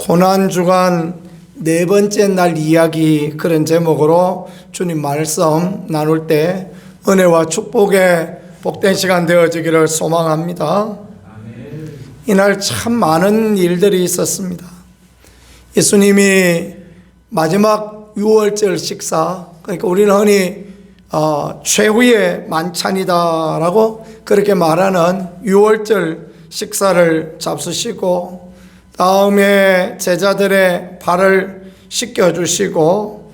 고난주간 네 번째 날 이야기, 그런 제목으로 주님 말씀 나눌 때 은혜와 축복의 복된 시간 되어지기를 소망합니다. 이날 참 많은 일들이 있었습니다. 예수님이 마지막 유월절 식사, 그러니까 우리는 흔히 최후의 만찬이다라고 그렇게 말하는 유월절 식사를 잡수시고, 다음에 제자들의 발을 씻겨주시고,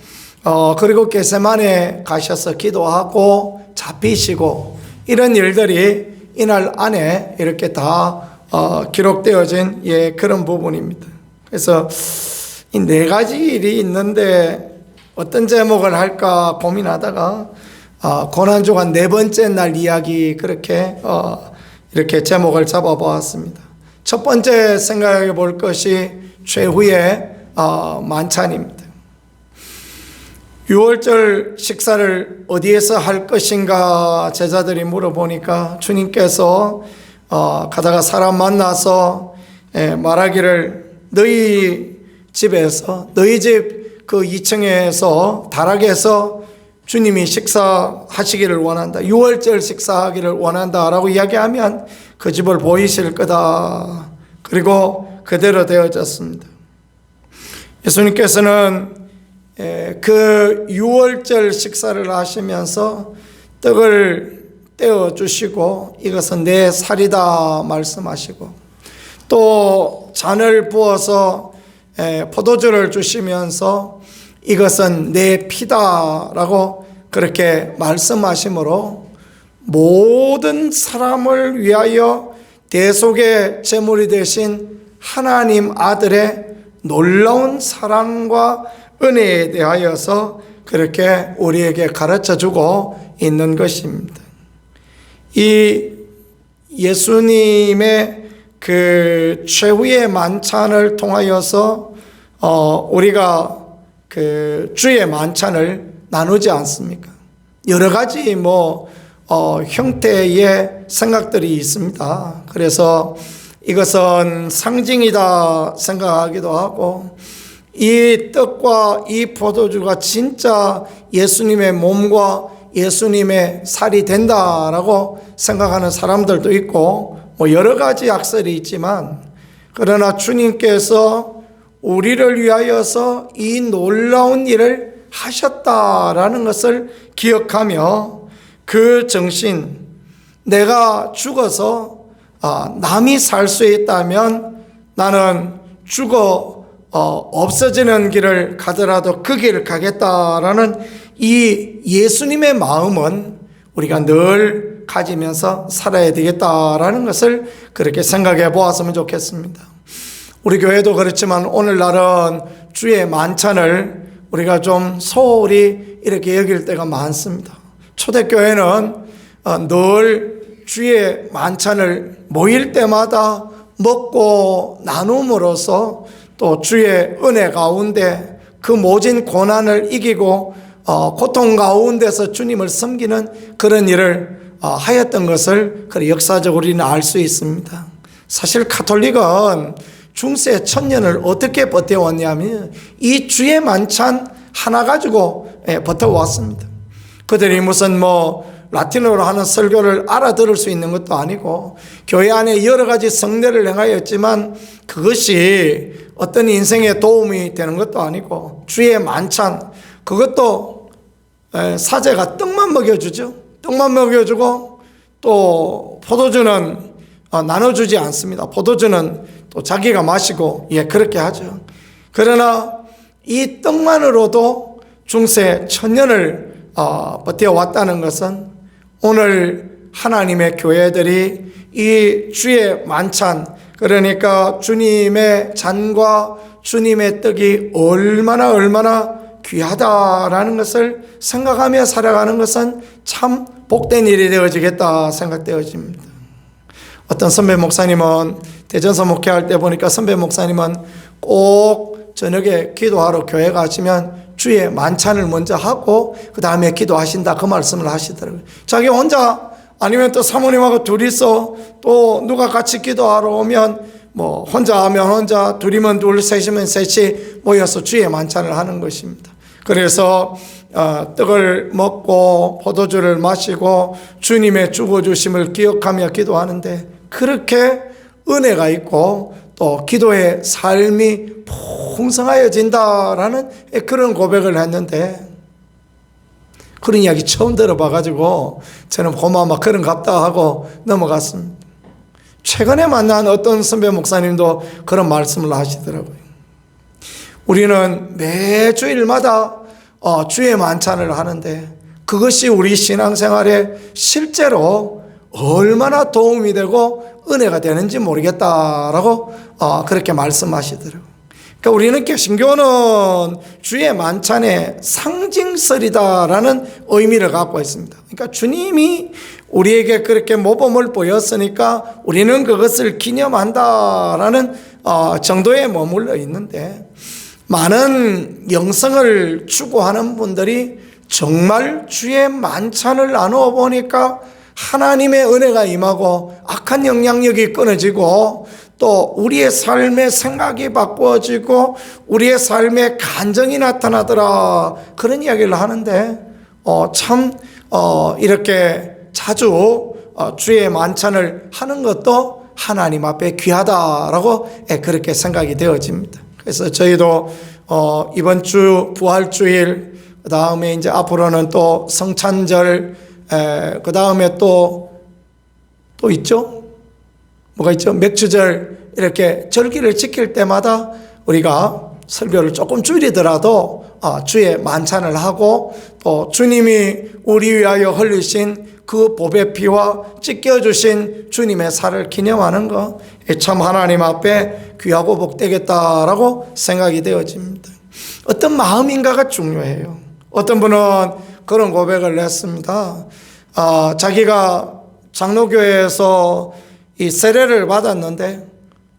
그리고 겟세마네 가셔서 기도하고 잡히시고, 이런 일들이 이날 안에 이렇게 다 기록되어진 그런 부분입니다. 그래서 이 네 가지 일이 있는데 어떤 제목을 할까 고민하다가 고난주간 네 번째 날 이야기, 그렇게 이렇게 제목을 잡아보았습니다. 첫 번째 생각해 볼 것이 최후의 만찬입니다. 유월절 식사를 어디에서 할 것인가 제자들이 물어보니까 주님께서 가다가 사람 만나서 말하기를, 너희 집에서, 너희 집 그 2층에서 다락에서 주님이 식사하시기를 원한다, 유월절 식사하기를 원한다라고 이야기하면 그 집을 보이실 거다. 그리고 그대로 되어졌습니다. 예수님께서는 그 유월절 식사를 하시면서 떡을 떼어주시고 이것은 내 살이다 말씀하시고, 또 잔을 부어서 포도주를 주시면서 이것은 내 피다라고 그렇게 말씀하시므로 모든 사람을 위하여 대속의 제물이 되신 하나님 아들의 놀라운 사랑과 은혜에 대하여서 그렇게 우리에게 가르쳐주고 있는 것입니다. 이 예수님의 그 최후의 만찬을 통하여서 우리가 그 주의 만찬을 나누지 않습니까? 여러 가지 형태의 생각들이 있습니다. 그래서 이것은 상징이다 생각하기도 하고, 이 떡과 이 포도주가 진짜 예수님의 몸과 예수님의 살이 된다라고 생각하는 사람들도 있고, 여러 가지 약설이 있지만, 그러나 주님께서 우리를 위하여서 이 놀라운 일을 하셨다라는 것을 기억하며 그 정신, 내가 죽어서 남이 살 수 있다면 나는 죽어 없어지는 길을 가더라도 그 길을 가겠다라는 이 예수님의 마음은 우리가 늘 가지면서 살아야 되겠다라는 것을 그렇게 생각해 보았으면 좋겠습니다. 우리 교회도 그렇지만 오늘날은 주의 만찬을 우리가 좀 소홀히 이렇게 여길 때가 많습니다. 초대교회는 늘 주의 만찬을 모일 때마다 먹고 나눔으로써 또 주의 은혜 가운데 그 모진 고난을 이기고 고통 가운데서 주님을 섬기는 그런 일을 하였던 것을 역사적으로 우리는 알 수 있습니다. 사실 카톨릭은 중세 천년을 어떻게 버텨왔냐면 이 주의 만찬 하나 가지고 버텨왔습니다. 그들이 무슨 라틴어로 하는 설교를 알아들을 수 있는 것도 아니고, 교회 안에 여러 가지 성례를 행하였지만 그것이 어떤 인생에 도움이 되는 것도 아니고, 주의 만찬, 그것도 사제가 떡만 먹여주죠. 떡만 먹여주고 또 포도주는 나눠주지 않습니다. 포도주는 또 자기가 마시고 그렇게 하죠. 그러나 이 떡만으로도 중세 천년을 버텨왔다는 것은 오늘 하나님의 교회들이 이 주의 만찬, 그러니까 주님의 잔과 주님의 떡이 얼마나 귀하다라는 것을 생각하며 살아가는 것은 참 복된 일이 되어지겠다 생각되어집니다. 어떤 선배 목사님은 대전서 목회할 때 보니까 선배 목사님은 꼭 저녁에 기도하러 교회 가시면 주의 만찬을 먼저 하고 그 다음에 기도하신다, 그 말씀을 하시더라고요. 자기 혼자 아니면 또 사모님하고 둘이서 또 누가 같이 기도하러 오면 뭐 혼자 하면 혼자, 둘이면 둘, 셋이면 셋이 모여서 주의 만찬을 하는 것입니다. 그래서 떡을 먹고 포도주를 마시고 주님의 죽어주심을 기억하며 기도하는데, 그렇게 은혜가 있고 또 기도의 삶이 풍성하여진다라는 그런 고백을 했는데, 그런 이야기 처음 들어봐가지고 저는 고마워 그런갑다 하고 넘어갔습니다. 최근에 만난 어떤 선배 목사님도 그런 말씀을 하시더라고요. 우리는 매 주일마다 주의 만찬을 하는데 그것이 우리 신앙생활에 실제로 얼마나 도움이 되고 은혜가 되는지 모르겠다라고 그렇게 말씀하시더라고요. 그러니까 우리는 개신교는 주의 만찬의 상징설이다라는 의미를 갖고 있습니다. 그러니까 주님이 우리에게 그렇게 모범을 보였으니까 우리는 그것을 기념한다라는 정도에 머물러 있는데, 많은 영성을 추구하는 분들이 정말 주의 만찬을 나누어 보니까 하나님의 은혜가 임하고 악한 영향력이 끊어지고 또 우리의 삶의 생각이 바꾸어지고 우리의 삶의 간정이 나타나더라, 그런 이야기를 하는데 이렇게 자주 주의 만찬을 하는 것도 하나님 앞에 귀하다라고 그렇게 생각이 되어집니다. 그래서 저희도 이번 주 부활주일, 그 다음에 이제 앞으로는 또 성찬절, 그 다음에 또 있죠? 뭐가 있죠? 맥주절, 이렇게 절기를 지킬 때마다 우리가 설교를 조금 줄이더라도 주의 만찬을 하고 또 주님이 우리 위하여 흘리신 그 보배 피와 찢겨주신 주님의 살을 기념하는 것, 참 하나님 앞에 귀하고 복되겠다라고 생각이 되어집니다. 어떤 마음인가가 중요해요. 어떤 분은 그런 고백을 했습니다. 자기가 장로교회에서 이 세례를 받았는데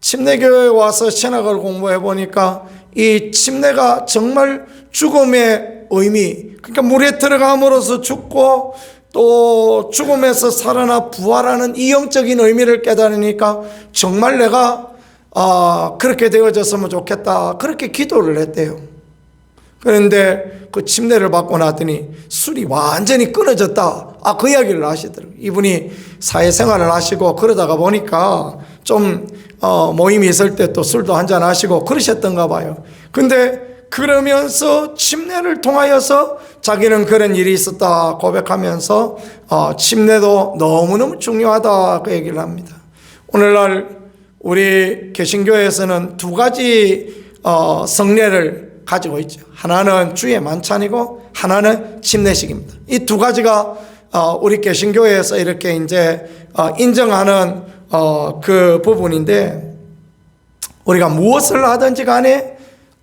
침례교회에 와서 신학을 공부해 보니까 이 침례가 정말 죽음의 의미, 그러니까 물에 들어감으로써 죽고 또 죽음에서 살아나 부활하는 이 영적인 의미를 깨달으니까 정말 내가 그렇게 되어졌으면 좋겠다, 그렇게 기도를 했대요. 그런데 그 침례를 받고 나더니 술이 완전히 끊어졌다, 그 이야기를 하시더라고요. 이분이 사회생활을 하시고 그러다가 보니까 좀 모임이 있을 때 또 술도 한잔 하시고 그러셨던가 봐요. 근데 그러면서 침례를 통하여서 자기는 그런 일이 있었다 고백하면서 침례도 너무너무 중요하다, 그 얘기를 합니다. 오늘날 우리 개신교에서는 두 가지 성례를 가지고 있죠. 하나는 주의 만찬이고 하나는 침례식입니다. 이 두 가지가 우리 개신교에서 이렇게 이제 인정하는 그 부분인데, 우리가 무엇을 하든지 간에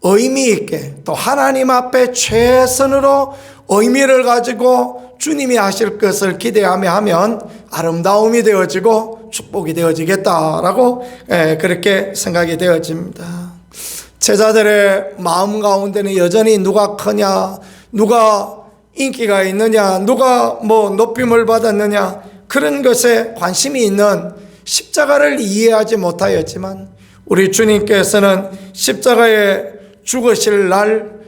의미 있게 또 하나님 앞에 최선으로 의미를 가지고 주님이 하실 것을 기대하며 하면 아름다움이 되어지고 축복이 되어지겠다라고 그렇게 생각이 되어집니다. 제자들의 마음 가운데는 여전히 누가 크냐, 누가 인기가 있느냐, 누가 뭐 높임을 받았느냐, 그런 것에 관심이 있는 십자가를 이해하지 못하였지만 우리 주님께서는 십자가에 죽으실 날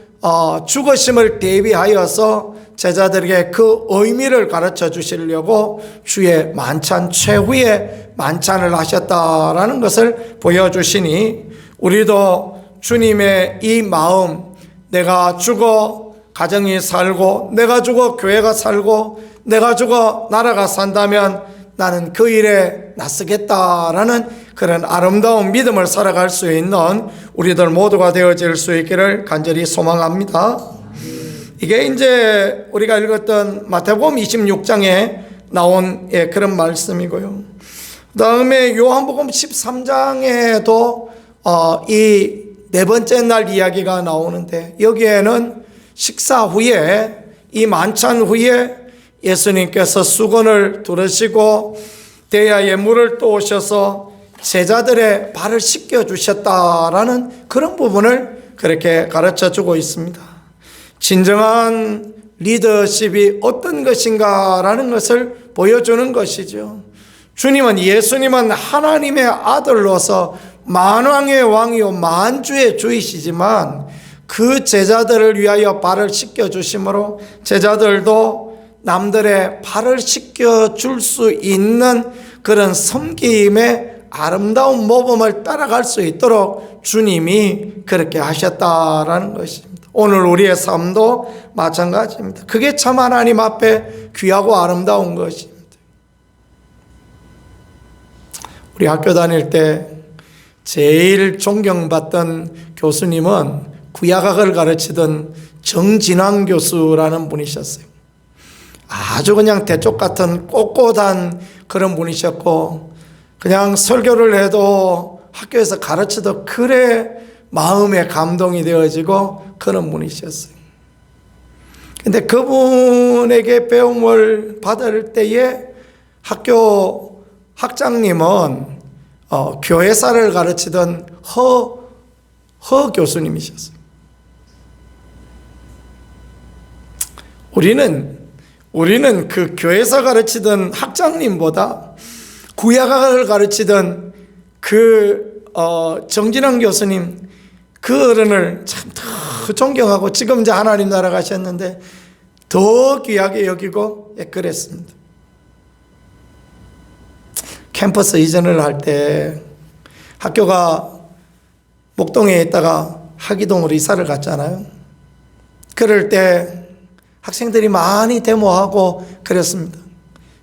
죽으심을 대비하여서 제자들에게 그 의미를 가르쳐 주시려고 주의 만찬, 최후의 만찬을 하셨다라는 것을 보여주시니, 우리도 주님의 이 마음, 내가 죽어 가정이 살고 내가 죽어 교회가 살고 내가 죽어 나라가 산다면 나는 그 일에 나서겠다라는 그런 아름다운 믿음을 살아갈 수 있는 우리들 모두가 되어질 수 있기를 간절히 소망합니다. 이게 이제 우리가 읽었던 마태복음 26장에 나온 그런 말씀이고요. 그 다음에 요한복음 13장에도 이 네 번째 날 이야기가 나오는데, 여기에는 식사 후에, 이 만찬 후에 예수님께서 수건을 두르시고 대야에 물을 떠오셔서 제자들의 발을 씻겨주셨다라는 그런 부분을 그렇게 가르쳐 주고 있습니다. 진정한 리더십이 어떤 것인가라는 것을 보여주는 것이죠. 예수님은 하나님의 아들로서 만왕의 왕이요 만주의 주이시지만 그 제자들을 위하여 발을 씻겨주심으로 제자들도 남들의 발을 씻겨줄 수 있는 그런 섬김의 아름다운 모범을 따라갈 수 있도록 주님이 그렇게 하셨다라는 것입니다. 오늘 우리의 삶도 마찬가지입니다. 그게 참 하나님 앞에 귀하고 아름다운 것입니다. 우리 학교 다닐 때 제일 존경받던 교수님은 구약학을 가르치던 정진환 교수라는 분이셨어요. 아주 그냥 대쪽 같은 꼿꼿한 그런 분이셨고, 그냥 설교를 해도 학교에서 가르쳐도 그래 마음에 감동이 되어지고 그런 분이셨어요. 근데 그분에게 배움을 받을 때에 학교 학장님은 교회사를 가르치던 허 교수님이셨어요. 우리는 그 교회사 가르치던 학장님보다 구약학을 가르치던 그 정진환 교수님, 그 어른을 참 더 존경하고, 지금 이제 하나님 나라 가셨는데 더 귀하게 여기고 그랬습니다. 캠퍼스 이전을 할 때 학교가 목동에 있다가 하기동으로 이사를 갔잖아요. 그럴 때 학생들이 많이 데모하고 그랬습니다.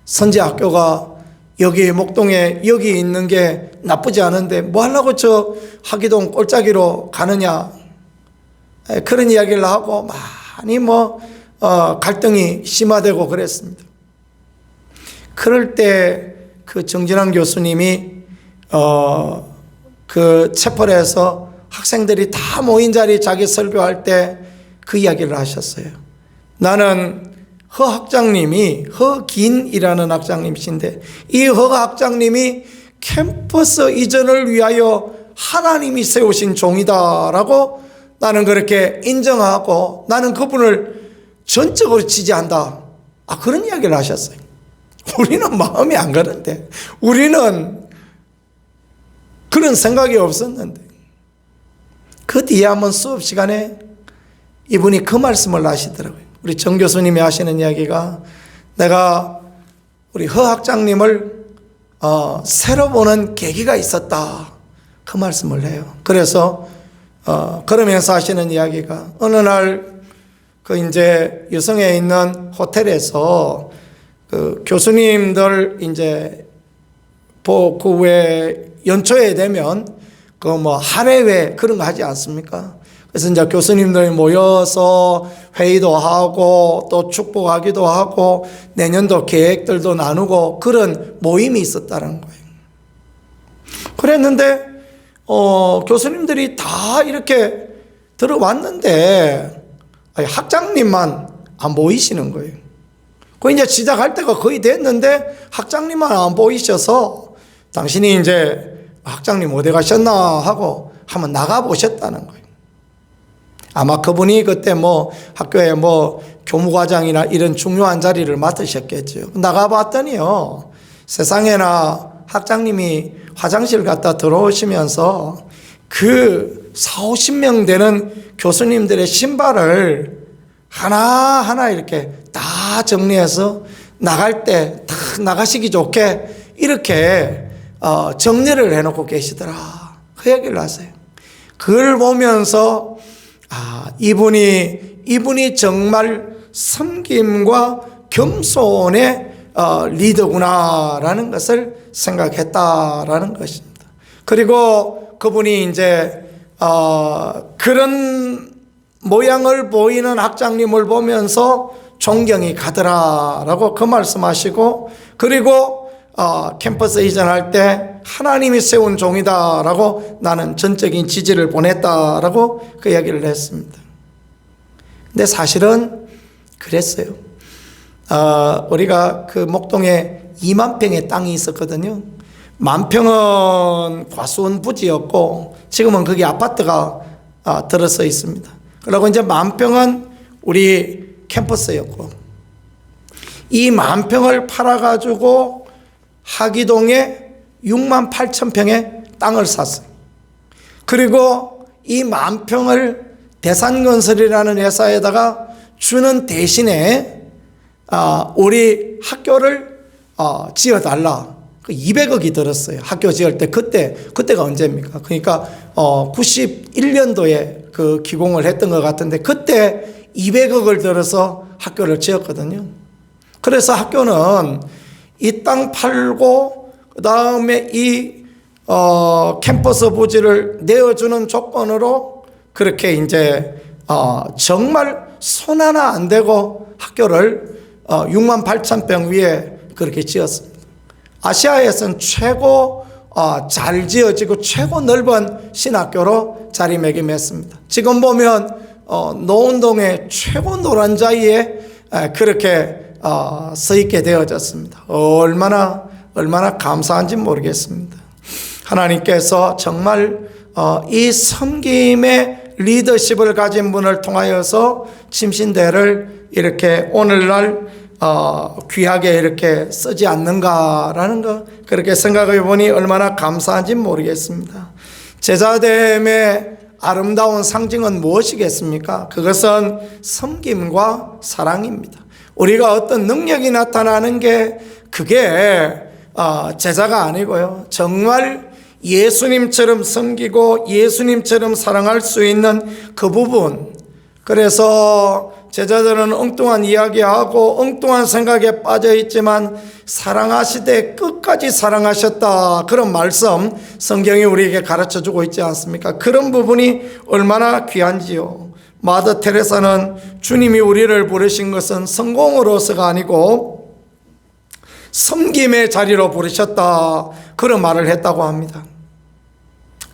선지학교가 여기 목동에 여기 있는 게 나쁘지 않은데 뭐 하려고 저 하기동 꼴짜기로 가느냐, 그런 이야기를 하고 많이 갈등이 심화되고 그랬습니다. 그럴 때 그 정진환 교수님이 그 채플에서 학생들이 다 모인 자리에 자기 설교할 때 그 이야기를 하셨어요. 나는 허 학장님이, 허긴이라는 학장님이신데 이 허 학장님이 캠퍼스 이전을 위하여 하나님이 세우신 종이다라고 나는 그렇게 인정하고 나는 그분을 전적으로 지지한다. 그런 이야기를 하셨어요. 우리는 마음이 안 가는데, 우리는 그런 생각이 없었는데, 그 뒤에 한번 수업 시간에 이분이 그 말씀을 하시더라고요. 우리 정 교수님이 하시는 이야기가, 내가 우리 허 학장님을 새로 보는 계기가 있었다, 그 말씀을 해요. 그래서 그러면서 하시는 이야기가, 어느 날 그 이제 여성에 있는 호텔에서 그 교수님들 이제 그 왜 연초에 되면 그 할애회 그런 거 하지 않습니까? 그래서 이제 교수님들이 모여서 회의도 하고 또 축복하기도 하고 내년도 계획들도 나누고 그런 모임이 있었다는 거예요. 그랬는데 교수님들이 다 이렇게 들어왔는데 학장님만 안 보이시는 거예요. 그 이제 시작할 때가 거의 됐는데 학장님만 안 보이셔서 당신이 이제 학장님 어디 가셨나 하고 한번 나가보셨다는 거예요. 아마 그분이 그때 학교에 교무과장이나 이런 중요한 자리를 맡으셨겠죠. 나가봤더니요, 세상에나 학장님이 화장실 갔다 들어오시면서 그 40-50명 되는 교수님들의 신발을 하나하나 이렇게 다 정리해서 나갈 때 딱 나가시기 좋게 이렇게 정리를 해놓고 계시더라, 그 얘기를 하세요. 그걸 보면서 이분이 정말 섬김과 겸손의 리더구나라는 것을 생각했다라는 것입니다. 그리고 그분이 이제 그런 모양을 보이는 학장님을 보면서 존경이 가더라라고 그 말씀하시고, 그리고 캠퍼스 이전할 때 하나님이 세운 종이다라고 나는 전적인 지지를 보냈다라고 그 이야기를 했습니다. 근데 사실은 그랬어요. 우리가 그 목동에 2만 평의 땅이 있었거든요. 10,000평은 과수원 부지였고 지금은 거기 아파트가 들어서 있습니다. 그리고 이제 10,000평은 우리 캠퍼스였고, 이 10,000평을 팔아가지고 하기동에 68,000평의 땅을 샀어요. 그리고 이 만평을 대산건설이라는 회사에다가 주는 대신에 우리 학교를 지어달라. 200억이 들었어요. 학교 지을 때. 그때가 언제입니까? 그러니까 91년도에 그 기공을 했던 것 같은데 그때 200억을 들어서 학교를 지었거든요. 그래서 학교는 이 땅 팔고 그 다음에 이 캠퍼스 부지를 내어주는 조건으로 그렇게 이제 정말 손 하나 안 대고 학교를 6만 8천 평 위에 그렇게 지었습니다. 아시아에서는 최고 잘 지어지고 최고 넓은 신학교로 자리매김했습니다. 지금 보면 노은동의 최고 노란자리에 그렇게 서 있게 되어졌습니다. 얼마나 감사한지 모르겠습니다. 하나님께서 정말 이 섬김의 리더십을 가진 분을 통하여서 침신대를 이렇게 오늘날 귀하게 이렇게 쓰지 않는가라는 거 그렇게 생각해 보니 얼마나 감사한지 모르겠습니다. 제자됨의 아름다운 상징은 무엇이겠습니까? 그것은 섬김과 사랑입니다. 우리가 어떤 능력이 나타나는 게 그게 제자가 아니고요. 정말 예수님처럼 섬기고 예수님처럼 사랑할 수 있는 그 부분. 그래서 제자들은 엉뚱한 이야기하고 엉뚱한 생각에 빠져 있지만 사랑하시되 끝까지 사랑하셨다. 그런 말씀 성경이 우리에게 가르쳐 주고 있지 않습니까? 그런 부분이 얼마나 귀한지요. 마더 테레사는 주님이 우리를 부르신 것은 성공으로서가 아니고 섬김의 자리로 부르셨다. 그런 말을 했다고 합니다.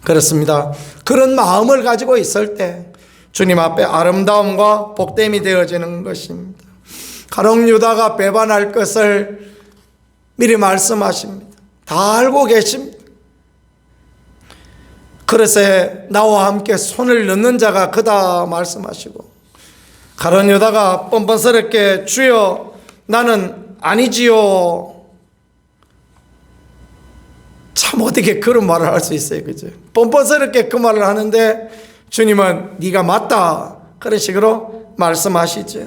그렇습니다. 그런 마음을 가지고 있을 때 주님 앞에 아름다움과 복됨이 되어지는 것입니다. 가룟 유다가 배반할 것을 미리 말씀하십니다. 다 알고 계십니다. 그릇에 나와 함께 손을 넣는 자가 그다 말씀하시고 가룟 유다가 뻔뻔스럽게 주여 나는 아니지요. 참 어떻게 그런 말을 할 수 있어요. 그죠? 뻔뻔스럽게 그 말을 하는데 주님은 네가 맞다. 그런 식으로 말씀하시죠.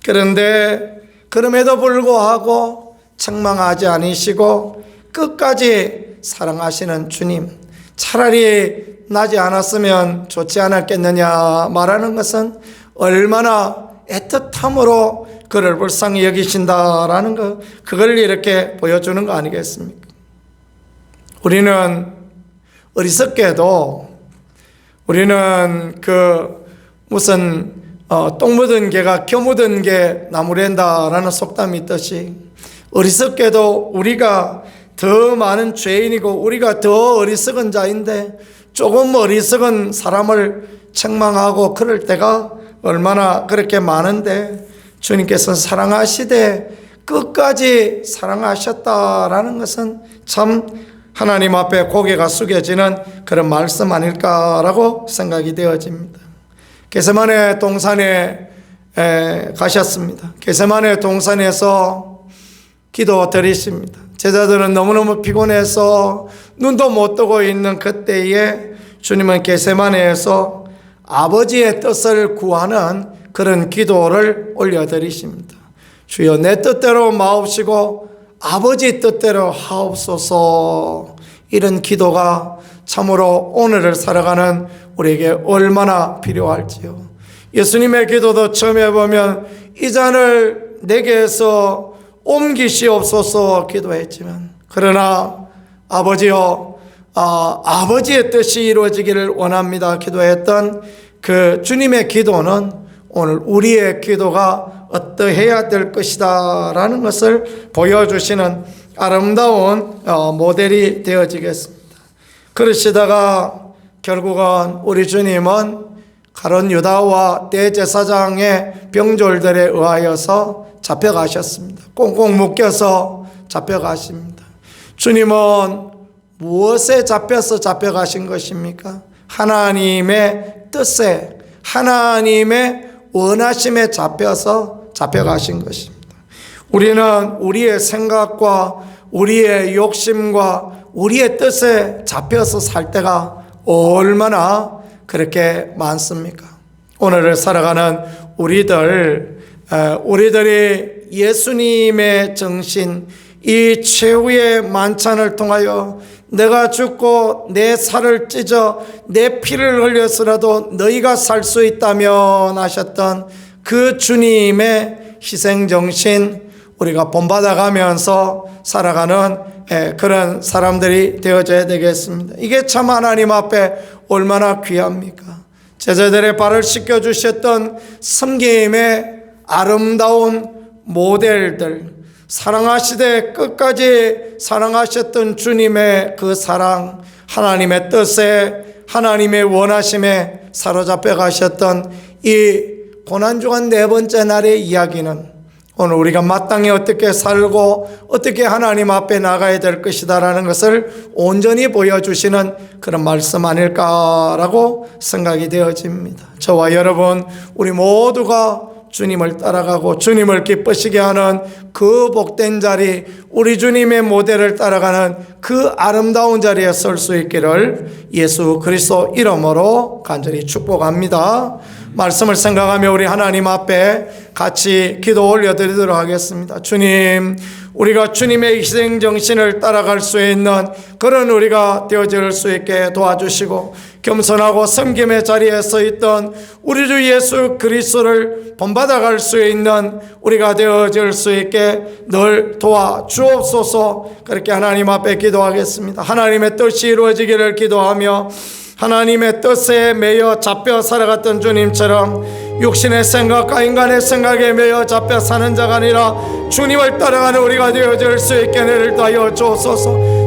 그런데 그럼에도 불구하고 책망하지 않으시고 끝까지 사랑하시는 주님. 차라리 나지 않았으면 좋지 않았겠느냐 말하는 것은 얼마나 애틋함으로 그를 불쌍히 여기신다라는 것, 그걸 이렇게 보여주는 거 아니겠습니까? 우리는 어리석게도 우리는 무슨 똥 묻은 개가 겨 묻은 개 나무랜다라는 속담이 있듯이 어리석게도 우리가 더 많은 죄인이고 우리가 더 어리석은 자인데 조금 어리석은 사람을 책망하고 그럴 때가 얼마나 그렇게 많은데 주님께서 사랑하시되 끝까지 사랑하셨다라는 것은 참 하나님 앞에 고개가 숙여지는 그런 말씀 아닐까라고 생각이 되어집니다. 겟세마네 동산에 가셨습니다. 겟세마네 동산에서 기도 드리십니다. 제자들은 너무너무 피곤해서 눈도 못 뜨고 있는 그때에 주님은 겟세마네에서 아버지의 뜻을 구하는 그런 기도를 올려드리십니다. 주여 내 뜻대로 마옵시고 아버지 뜻대로 하옵소서. 이런 기도가 참으로 오늘을 살아가는 우리에게 얼마나 필요할지요. 예수님의 기도도 처음에 보면 이 잔을 내게서 옮기시옵소서 기도했지만 그러나 아버지여 아버지의 뜻이 이루어지기를 원합니다 기도했던 그 주님의 기도는 오늘 우리의 기도가 어떠해야 될 것이다 라는 것을 보여주시는 아름다운 모델이 되어지겠습니다. 그러시다가 결국은 우리 주님은 가룟 유다와 대제사장의 병졸들에 의하여서 잡혀가셨습니다. 꽁꽁 묶여서 잡혀가십니다. 주님은 무엇에 잡혀서 잡혀가신 것입니까? 하나님의 뜻에, 하나님의 원하심에 잡혀서 잡혀가신 것입니다. 우리는 우리의 생각과 우리의 욕심과 우리의 뜻에 잡혀서 살 때가 얼마나 그렇게 많습니까? 오늘을 살아가는 우리들이 예수님의 정신, 이 최후의 만찬을 통하여 내가 죽고 내 살을 찢어 내 피를 흘려서라도 너희가 살 수 있다면 하셨던 그 주님의 희생정신, 우리가 본받아가면서 살아가는 그런 사람들이 되어져야 되겠습니다. 이게 참 하나님 앞에 얼마나 귀합니까? 제자들의 발을 씻겨주셨던 섬김의 아름다운 모델들, 사랑하시되 끝까지 사랑하셨던 주님의 그 사랑, 하나님의 뜻에, 하나님의 원하심에 사로잡혀 가셨던 이 고난주간 네 번째 날의 이야기는 오늘 우리가 마땅히 어떻게 살고 어떻게 하나님 앞에 나가야 될 것이다라는 것을 온전히 보여주시는 그런 말씀 아닐까라고 생각이 되어집니다. 저와 여러분, 우리 모두가 주님을 따라가고 주님을 기쁘시게 하는 그 복된 자리, 우리 주님의 모델을 따라가는 그 아름다운 자리에 설 수 있기를 예수 그리스도 이름으로 간절히 축복합니다. 말씀을 생각하며 우리 하나님 앞에 같이 기도 올려드리도록 하겠습니다. 주님, 우리가 주님의 희생정신을 따라갈 수 있는 그런 우리가 되어질 수 있게 도와주시고, 겸손하고 섬김의 자리에 서 있던 우리 주 예수 그리스도를 본받아갈 수 있는 우리가 되어질 수 있게 늘 도와주옵소서. 그렇게 하나님 앞에 기도하겠습니다. 하나님의 뜻이 이루어지기를 기도하며 하나님의 뜻에 매여 잡혀 살아갔던 주님처럼 육신의 생각과 인간의 생각에 매여 잡혀 사는 자가 아니라 주님을 따라가는 우리가 되어질 수 있게 은혜를 다하여 주옵소서.